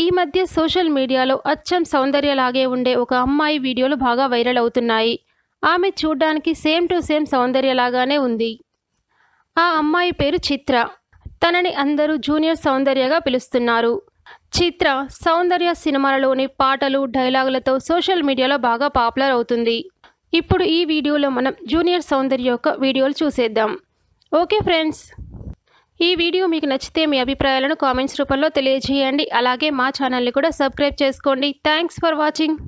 ఈ మధ్య సోషల్ మీడియాలో అచ్చం సౌందర్యలాగే ఉండే ఒక అమ్మాయి వీడియోలు బాగా వైరల్ అవుతున్నాయి. ఆమె చూడ్డానికి సేమ్ టు సేమ్ సౌందర్యలాగానే ఉంది. ఆ అమ్మాయి పేరు చిత్ర. తనని అందరూ జూనియర్ సౌందర్యగా పిలుస్తున్నారు. చిత్ర సౌందర్య సినిమాలలోని పాటలు, డైలాగులతో సోషల్ మీడియాలో బాగా పాపులర్ అవుతుంది. ఇప్పుడు ఈ వీడియోలో మనం జూనియర్ సౌందర్య యొక్క వీడియోలు చూసేద్దాం. ఓకే ఫ్రెండ్స్, ఈ వీడియో మీకు నచ్చితే మీ అభిప్రాయాలను కామెంట్స్ రూపంలో తెలియజేయండి. అలాగే మా ఛానల్ని కూడా సబ్స్క్రైబ్ చేసుకోండి. Thanks for watching.